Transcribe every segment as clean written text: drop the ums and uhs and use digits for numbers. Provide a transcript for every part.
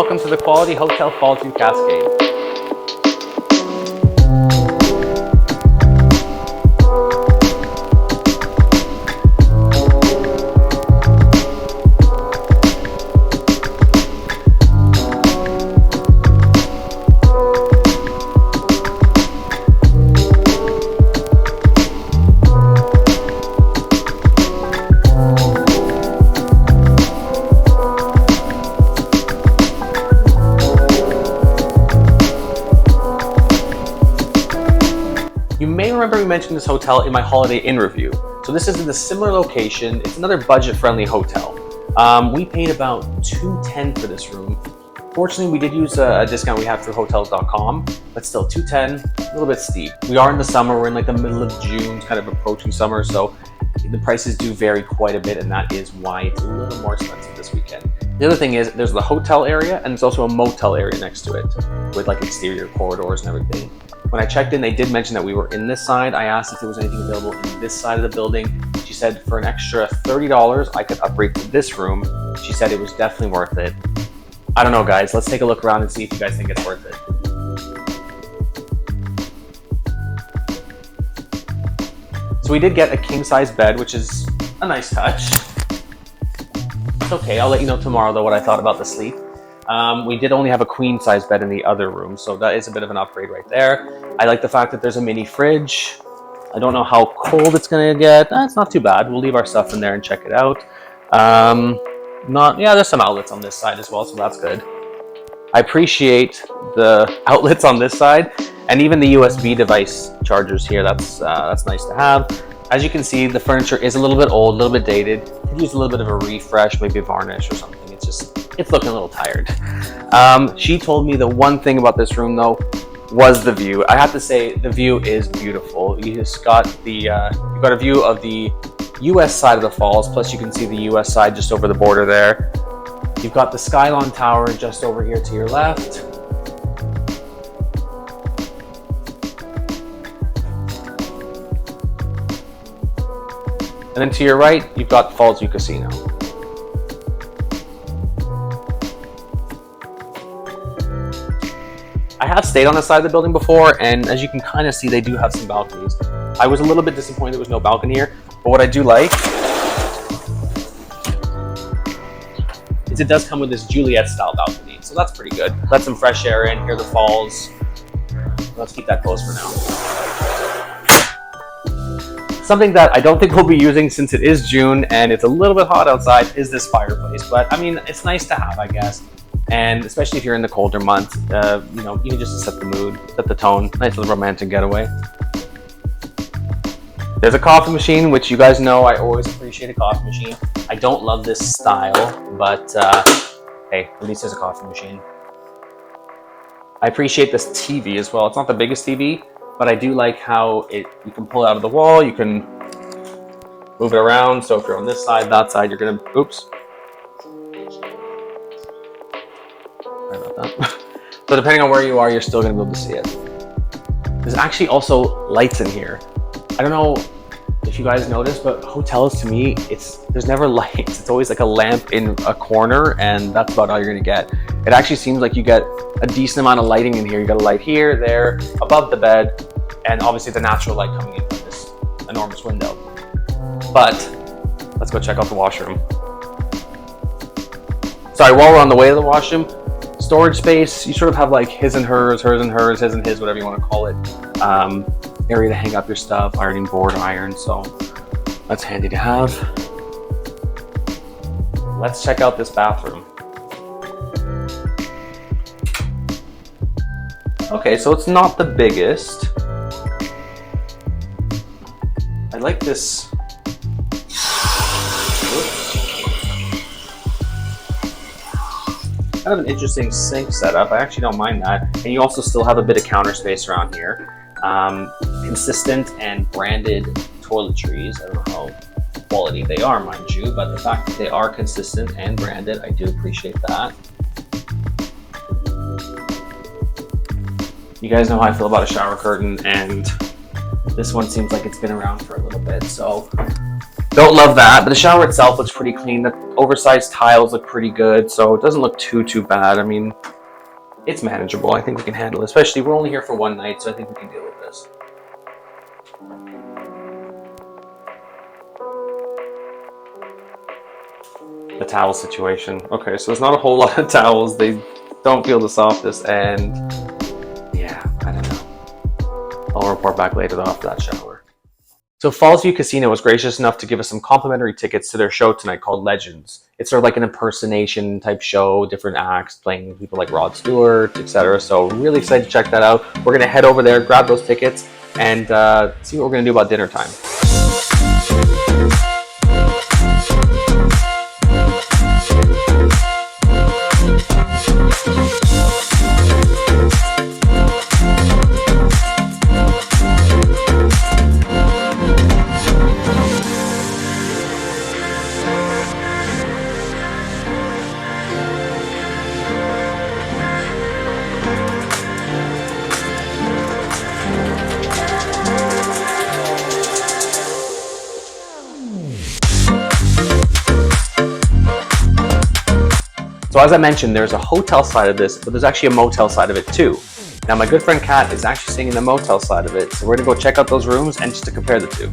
Welcome to the Quality Hotel Fallsview Cascade. You may remember me mentioning this hotel in my Holiday Inn review. So this is in a similar location. It's another budget-friendly hotel. We paid about $210 for this room. Fortunately, we did use a discount we have through hotels.com, but still $210, a little bit steep. We are in the summer, we're in like the middle of June, kind of approaching summer, so the prices do vary quite a bit, and that is why it's a little more expensive this weekend. The other thing is there's the hotel area and there's also a motel area next to it with like exterior corridors and everything. When I checked in, they did mention that we were in this side. I asked if there was anything available in this side of the building. She said for an extra $30, I could upgrade to this room. She said it was definitely worth it. I don't know, guys. Let's take a look around and see if you guys think it's worth it. So we did get a king-size bed, which is a nice touch. It's okay. I'll let you know tomorrow, though, what I thought about the sleep. We did only have a queen-size bed in the other room, so that is a bit of an upgrade right there. I like the fact that there's a mini fridge. I don't know how cold it's going to get. It's not too bad. We'll leave our stuff in there and check it out. There's some outlets on this side as well, so that's good. I appreciate the outlets on this side, and even the USB device chargers here. That's nice to have. As you can see, the furniture is a little bit old, a little bit dated. Could use a little bit of a refresh, maybe a varnish or something. It's looking a little tired. She told me the one thing about this room though was the view. I have to say the view is beautiful. You just got you've got a view of the US side of the falls, plus you can see the US side just over the border there. You've got the Skyline Tower just over here to your left. And then to your right, you've got Fallsview Casino. I have stayed on this side of the building before, and as you can kind of see, they do have some balconies. I was a little bit disappointed there was no balcony here, but what I do like is it does come with this Juliet style balcony, so that's pretty good. Let some fresh air in, hear the falls. Let's keep that closed for now. Something that I don't think we'll be using since it is June and it's a little bit hot outside is this fireplace, but I mean, it's nice to have, I guess. And especially if you're in the colder months, even just to set the mood, set the tone, nice little romantic getaway. There's a coffee machine, which you guys know I always appreciate a coffee machine. I don't love this style, but hey, at least there's a coffee machine. I appreciate this TV as well. It's not the biggest TV, but I do like how you can pull it out of the wall, you can move it around. So if you're on this side, that side, you're gonna, oops. Sorry about that. So depending on where you are, you're still going to be able to see it. There's actually also lights in here. I don't know if you guys noticed, but hotels to me, there's never lights. It's always like a lamp in a corner, and that's about all you're going to get. It actually seems like you get a decent amount of lighting in here. You got a light here, there, above the bed, and obviously the natural light coming in from this enormous window. But let's go check out the washroom. Sorry, while we're on the way to the washroom, storage space, you sort of have like his and hers, hers and hers, his and his, whatever you want to call it. Area to hang up your stuff, ironing board, iron, so that's handy to have. Let's check out this bathroom. Okay, so it's not the biggest. I like this. Kind of an interesting sink setup. I actually don't mind that. And you also still have a bit of counter space around here. Consistent and branded toiletries. I don't know how quality they are, mind you, but the fact that they are consistent and branded, I do appreciate that. You guys know how I feel about a shower curtain, and This one seems like it's been around for a little bit, so don't love that. But the shower itself looks pretty clean. The oversized tiles look pretty good, so it doesn't look too bad. I mean, it's manageable. I think we can handle it, especially we're only here for one night, so I think we can deal with this. The towel situation. Okay, so there's not a whole lot of towels. They don't feel the softest, and yeah, I don't know. I'll report back later after that shower. So Fallsview Casino was gracious enough to give us some complimentary tickets to their show tonight called Legends. It's sort of like an impersonation type show, different acts, playing people like Rod Stewart, etc. So really excited to check that out. We're gonna head over there, grab those tickets, and see what we're gonna do about dinner time. So as I mentioned, there's a hotel side of this, but there's actually a motel side of it too. Now my good friend Kat is actually staying in the motel side of it, so we're gonna go check out those rooms and just to compare the two.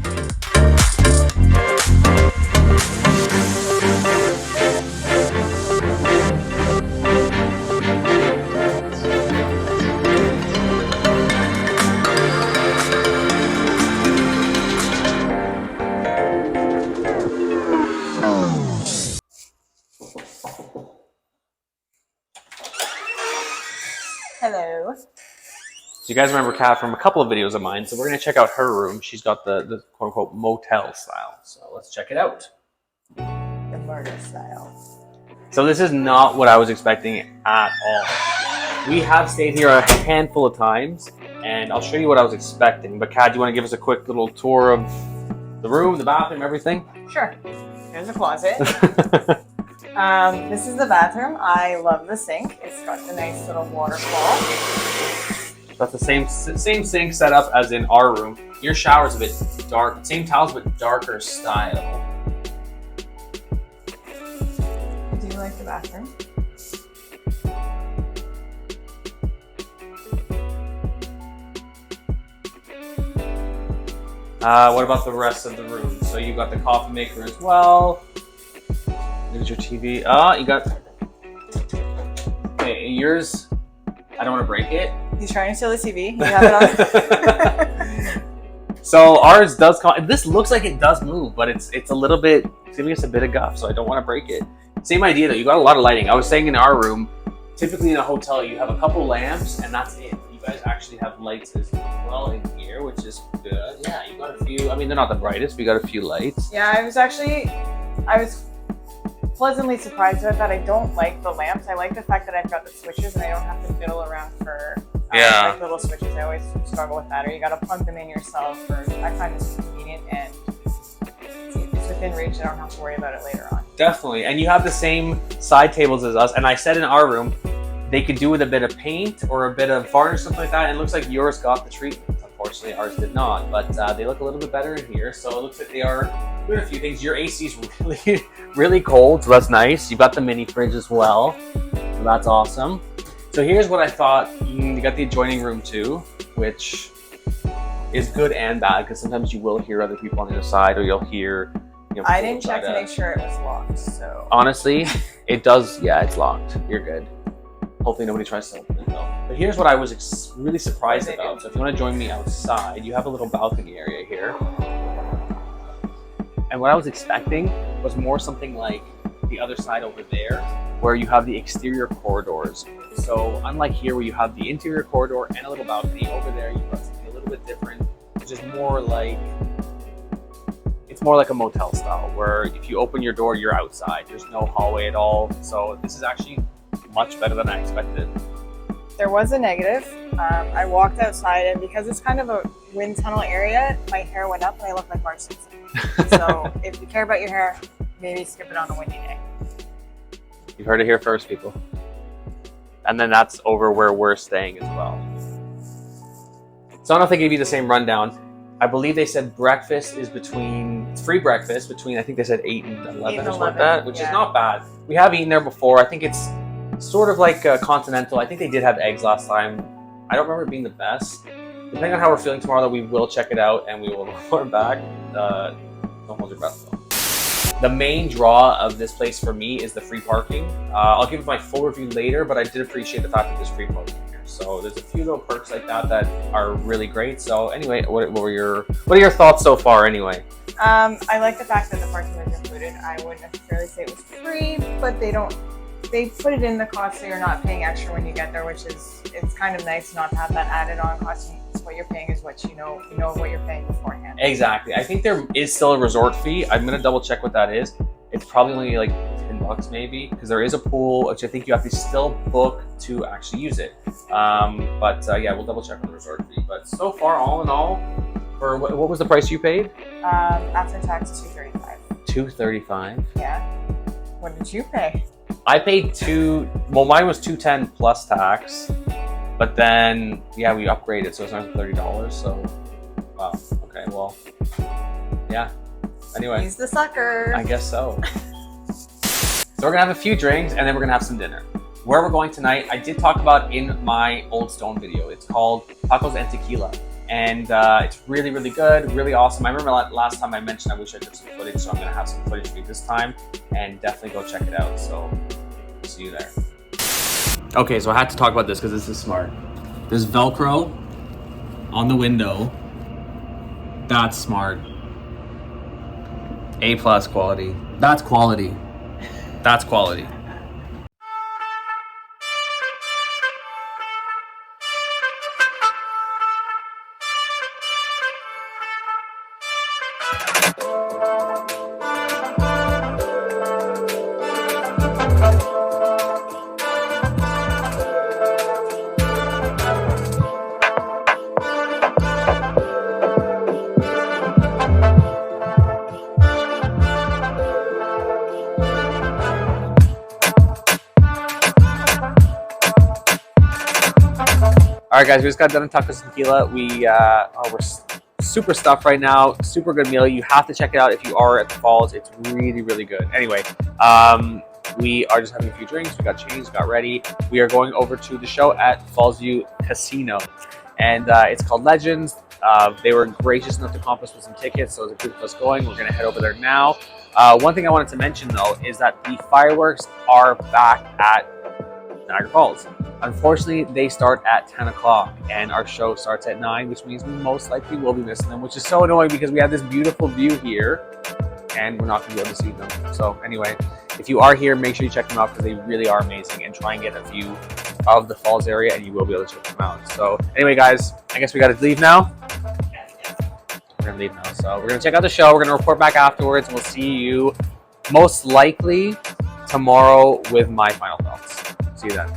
Hello. So you guys remember Kat from a couple of videos of mine, so we're going to check out her room. She's got the quote-unquote motel style, so let's check it out. The murder style. So this is not what I was expecting at all. We have stayed here a handful of times, and I'll show you what I was expecting. But Kat, do you want to give us a quick little tour of the room, the bathroom, everything? Sure. Here's a closet. This is the bathroom. I love the sink. It's got the nice little waterfall. That's the same sink setup as in our room. Your shower's a bit dark. Same towels, but darker style. Do you like the bathroom? What about the rest of the room? So you got the coffee maker as well. There's your TV. You got... Okay, yours... I don't want to break it. He's trying to steal the TV. You have it on. So ours does come... This looks like it does move, but it's a little bit... It's giving us a bit of guff, so I don't want to break it. Same idea though. You got a lot of lighting. I was saying in our room, typically in a hotel, you have a couple lamps, and that's it. You guys actually have lights as well in here, which is good. Yeah, you got a few... I mean, they're not the brightest, but you got a few lights. Yeah, I was pleasantly surprised about that. I don't like the lamps. I like the fact that I've got the switches and I don't have to fiddle around for like little switches. I always struggle with that. Or you got to plug them in yourself. Or I find this convenient and it's within reach. I don't have to worry about it later on. Definitely. And you have the same side tables as us. And I said in our room, they could do with a bit of paint or a bit of varnish, something like that. And it looks like yours got the treatment. Unfortunately, ours did not, but they look a little bit better in here. So it looks like they are doing a few things. Your AC is really, really cold, so that's nice. You got the mini fridge as well, so that's awesome. So here's what I thought. You got the adjoining room too, which is good and bad because sometimes you will hear other people on the other side, or you'll hear. I didn't check to make sure it was locked. So honestly, it does. Yeah, it's locked. You're good. Hopefully nobody tries to open it though. But here's what I was really surprised about. So if you want to join me outside, you have a little balcony area here. And what I was expecting was more something like the other side over there, where you have the exterior corridors. So unlike here where you have the interior corridor and a little balcony, over there you've got something a little bit different, which is more like, it's more like a motel style, where if you open your door, you're outside. There's no hallway at all. So this is actually much better than I expected. There was a negative. I walked outside, and because it's kind of a wind tunnel area, my hair went up and I look like Bart Simpson. So if you care about your hair, maybe skip it on a windy day. You've heard it here first, people. And then that's over where we're staying as well. So I don't know if I gave you the same rundown. I believe they said breakfast is free breakfast between, I think they said 8 and 11 8 and or something like 11, that, which yeah. is not bad. We have eaten there before. I think it's sort of like continental. I think they did have eggs last time. I don't remember it being the best. Depending on how we're feeling tomorrow, though, we will check it out and we will report back. Don't hold your breath, though. The main draw of this place for me is the free parking. I'll give my full review later, but I did appreciate the fact that there's free parking here. So there's a few little perks like that that are really great. So anyway, what are your thoughts so far anyway? I like the fact that the parking is included. I wouldn't necessarily say it was free, but they put it in the cost so you're not paying extra when you get there, which is, it's kind of nice not to have that added on cost. What you're paying is what you know what you're paying beforehand. Exactly. I think there is still a resort fee. I'm gonna double check what that is. It's probably only like $10 maybe, because there is a pool, which I think you have to still book to actually use it. Yeah, we'll double check on the resort fee. But so far, all in all, for what was the price you paid? After tax, $235. $235. Yeah. What did you pay? I paid mine was $210 plus tax. But then, yeah, we upgraded, so it's not $30. So, wow. Okay, well, yeah. Anyway. He's the sucker. I guess so. So we're gonna have a few drinks, and then we're gonna have some dinner. Where we're going tonight, I did talk about in my Old Stone video. It's called Tacos and Tequila, and it's really, really good, really awesome. I remember last time I mentioned I wish I took some footage, so I'm gonna have some footage for you this time, and definitely go check it out. So, see you there. Okay, so I had to talk about this because this is smart. There's Velcro on the window. That's smart. A+ quality. That's quality. That's quality. All right, guys, we just got done in tacos and tequila. We're super stuffed right now. Super good meal. You have to check it out if you are at the falls. It's really, really good. Anyway, we are just having a few drinks. We got changed, got ready. We are going over to the show at Fallsview Casino, and it's called Legends. They were gracious enough to comp us with some tickets, so there's a group of us going. We're going to head over there now. One thing I wanted to mention, though, is that the fireworks are back at Niagara Falls. Unfortunately, they start at 10 o'clock and our show starts at 9, which means we most likely will be missing them, which is so annoying because we have this beautiful view here and we're not going to be able to see them. So anyway, if you are here, make sure you check them out because they really are amazing, and try and get a view of the falls area and you will be able to check them out. So anyway, guys, I guess we got to leave now. We're going to leave now. So we're going to check out the show. We're going to report back afterwards, and we'll see you most likely tomorrow with my final thoughts. See you then.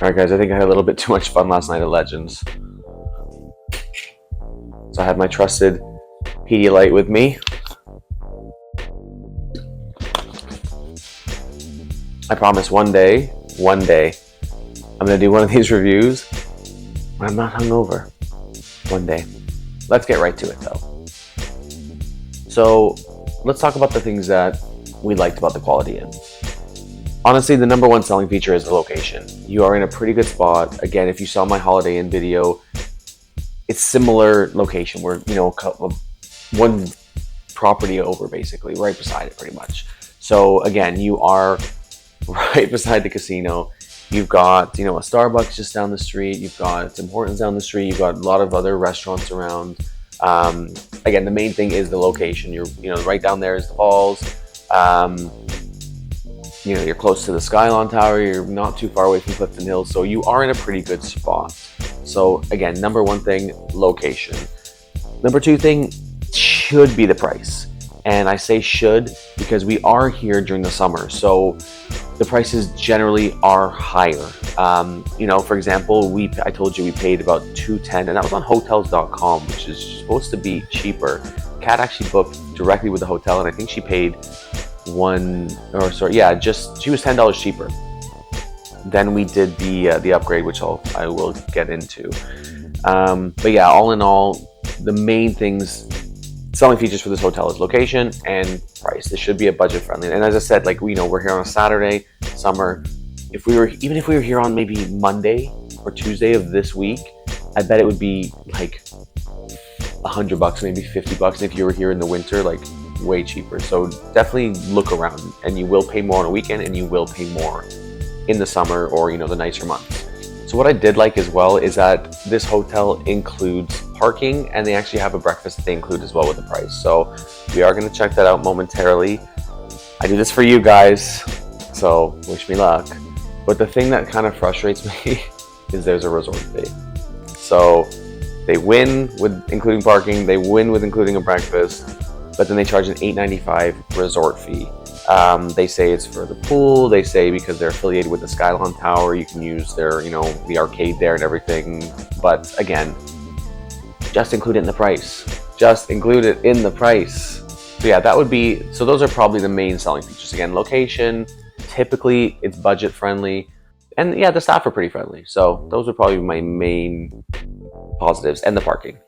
Alright guys, I think I had a little bit too much fun last night at Legends. So I had my trusted Pedialyte with me. I promise one day, I'm gonna do one of these reviews when I'm not hungover. One day. Let's get right to it though. So let's talk about the things that we liked about the Quality Inn. Honestly, the number one selling feature is the location. You are in a pretty good spot. Again, if you saw my Holiday Inn video, it's similar location. We're, one property over basically, right beside it pretty much. So again, you are right beside the casino. You've got, a Starbucks just down the street. You've got Tim Hortons down the street. You've got a lot of other restaurants around. Again, the main thing is the location. You're, right down there is the falls. You're close to the Skyline Tower. You're not too far away from Clifton Hills. So you are in a pretty good spot. So again, number one thing, location. Number two thing should be the price. And I say should because we are here during the summer. So the prices generally are higher. For example, I told you we paid about $210, and that was on hotels.com, which is supposed to be cheaper. Kat actually booked directly with the hotel, and I think she paid she was $10 cheaper. Then we did the upgrade, which I will get into. But yeah, all in all, the main selling features for this hotel is location and price. This should be a budget friendly. And as I said, we're here on a Saturday, summer. Even if we were here on maybe Monday or Tuesday of this week, I bet it would be like $100, maybe $50. And if you were here in the winter, way cheaper. So definitely look around, and you will pay more on a weekend, and you will pay more in the summer or the nicer months. So what I did like as well is that this hotel includes parking, and they actually have a breakfast that they include as well with the price. So we are going to check that out momentarily. I do this for you guys, so wish me luck. But the thing that kind of frustrates me is there's a resort fee. So they win with including parking, they win with including a breakfast, but then they charge an $8.95 resort fee. They say it's for the pool. They say because they're affiliated with the Skyline Tower, you can use their, the arcade there and everything. But again, just include it in the price. Just include it in the price. So yeah, so those are probably the main selling features. Again, location, typically it's budget friendly. And yeah, the staff are pretty friendly. So those are probably my main positives, and the parking.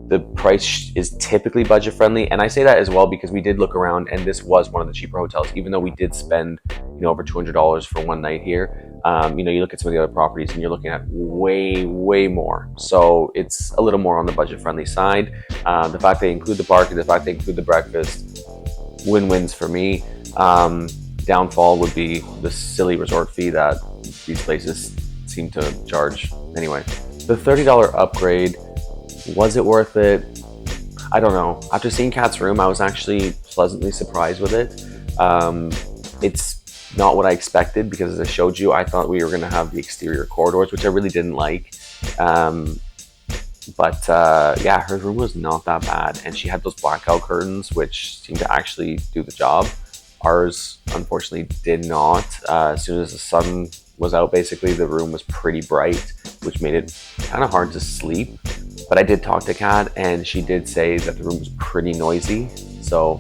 The price is typically budget friendly, and I say that as well because we did look around, and this was one of the cheaper hotels, even though we did spend over $200 for one night here. You look at some of the other properties and you're looking at way more. So it's a little more on the budget friendly side. The fact they include the parking, the fact they include the breakfast, wins for me. Downfall would be the silly resort fee that these places seem to charge. Anyway, the $30 upgrade, was it worth it? I don't know. After seeing Kat's room, I was actually pleasantly surprised with it. It's not what I expected because, as I showed you, I thought we were going to have the exterior corridors, which I really didn't like. But her room was not that bad, and she had those blackout curtains, which seemed to actually do the job. Ours, unfortunately, did not. As soon as the sun was out, basically, the room was pretty bright, which made it kind of hard to sleep. But I did talk to Kat, and she did say that the room was pretty noisy. So,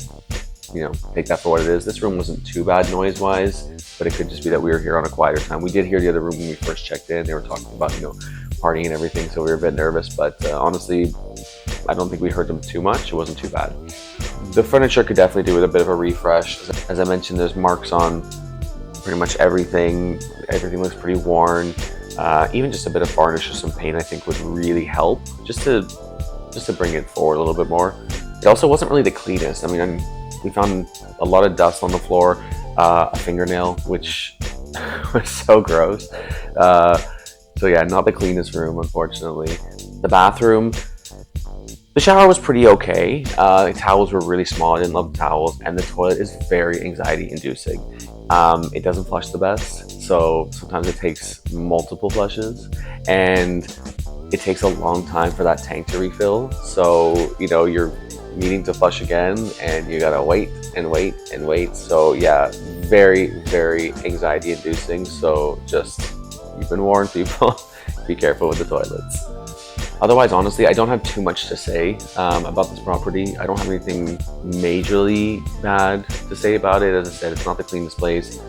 take that for what it is. This room wasn't too bad noise-wise, but it could just be that we were here on a quieter time. We did hear the other room when we first checked in. They were talking about, partying and everything, so we were a bit nervous. But honestly, I don't think we heard them too much. It wasn't too bad. The furniture could definitely do with a bit of a refresh. As I mentioned, there's marks on pretty much everything. Everything looks pretty worn. Even just a bit of varnish or some paint I think would really help just to bring it forward a little bit more. It also wasn't really the cleanest. I mean, we found a lot of dust on the floor, a fingernail, which was so gross. So yeah, not the cleanest room, unfortunately. The bathroom, the shower was pretty okay. The towels were really small. I didn't love the towels, and the toilet is very anxiety-inducing. It doesn't flush the best, so sometimes it takes multiple flushes, and it takes a long time for that tank to refill. So, you're needing to flush again, and you gotta wait and wait and wait. So yeah, very, very anxiety-inducing. So just, you've been warned, people. Be careful with the toilets. Otherwise, honestly, I don't have too much to say about this property. I don't have anything majorly bad to say about it. As I said, it's not the cleanest place.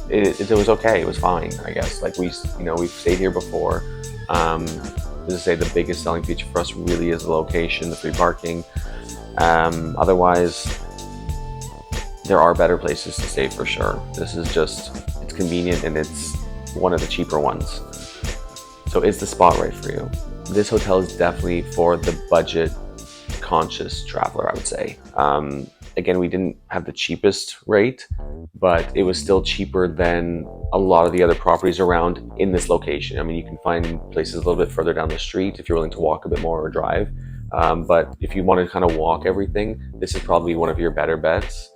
It was okay. It was fine, I guess. Like we've stayed here before. As I say, the biggest selling feature for us really is the location, the free parking. Otherwise, there are better places to stay for sure. This is it's convenient and it's one of the cheaper ones. So is the spot right for you? This hotel is definitely for the budget conscious traveler, I would say. Again, we didn't have the cheapest rate, but it was still cheaper than a lot of the other properties around in this location. I mean, you can find places a little bit further down the street if you're willing to walk a bit more or drive. But if you want to kind of walk everything, this is probably one of your better bets.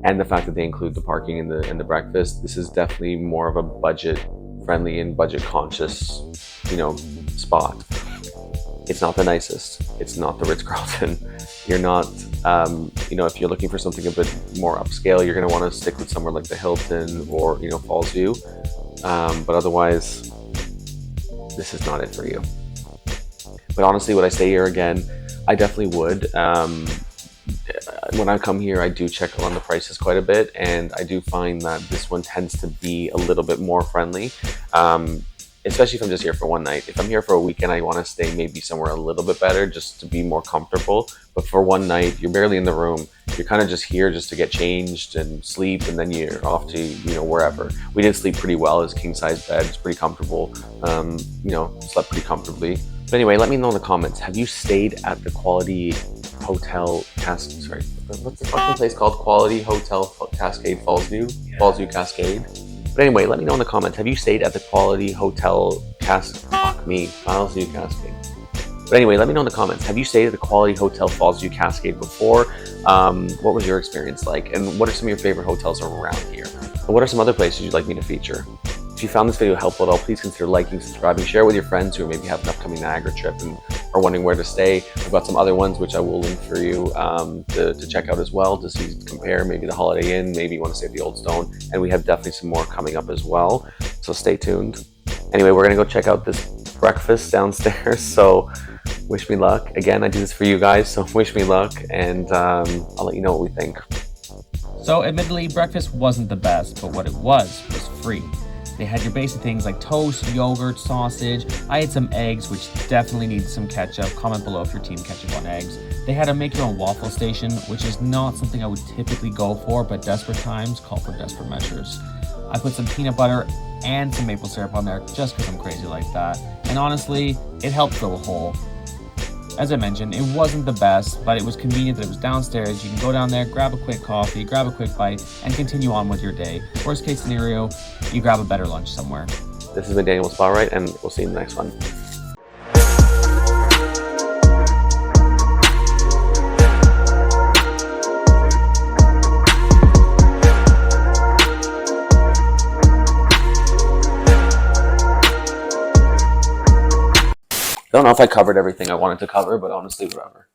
And the fact that they include the parking and the breakfast, this is definitely more of a budget friendly and budget conscious, spot. It's not the nicest. It's not the Ritz-Carlton. You're not, if you're looking for something a bit more upscale, you're going to want to stick with somewhere like the Hilton or, Fallsview. But otherwise, this is not it for you. But honestly, would I stay here again? I definitely would. When I come here, I do check on the prices quite a bit, and I do find that this one tends to be a little bit more friendly. Especially if I'm just here for one night. If I'm here for a weekend, I want to stay maybe somewhere a little bit better just to be more comfortable. But for one night, you're barely in the room. You're kind of just here just to get changed and sleep, and then you're off to, wherever. We did sleep pretty well. It's a king-size bed. It's pretty comfortable. Slept pretty comfortably. But anyway, let me know in the comments. Have you stayed at the Quality Hotel Cascade? What's the fucking place called? Quality Hotel Cascade Fallsview? Fallsview Cascade? But anyway, let me know in the comments. Have you stayed at the Quality Hotel Fallsview Cascade? But anyway, let me know in the comments. Have you stayed at the Quality Hotel Fallsview Cascade before? What was your experience like? And what are some of your favorite hotels around here? And what are some other places you'd like me to feature? If you found this video helpful at all, please consider liking, subscribing, share it with your friends who maybe have an upcoming Niagara trip and are wondering where to stay. I've got some other ones which I will link for you to check out as well, to compare maybe the Holiday Inn, maybe you want to stay at the Old Stone, and we have definitely some more coming up as well, so stay tuned. Anyway, we're gonna go check out this breakfast downstairs, so wish me luck. Again, I do this for you guys, so wish me luck, and I'll let you know what we think. So admittedly, breakfast wasn't the best, but what it was free. They had your basic things like toast, yogurt, sausage. I had some eggs, which definitely needs some ketchup. Comment below if you're team ketchup on eggs. They had a make your own waffle station, which is not something I would typically go for, but desperate times call for desperate measures. I put some peanut butter and some maple syrup on there just because I'm crazy like that. And honestly, it helped fill a hole. As I mentioned, it wasn't the best, but it was convenient that it was downstairs. You can go down there, grab a quick coffee, grab a quick bite, and continue on with your day. Worst case scenario, you grab a better lunch somewhere. This has been Daniel with Spa Right, and we'll see you in the next one. I don't know if I covered everything I wanted to cover, but honestly, whatever.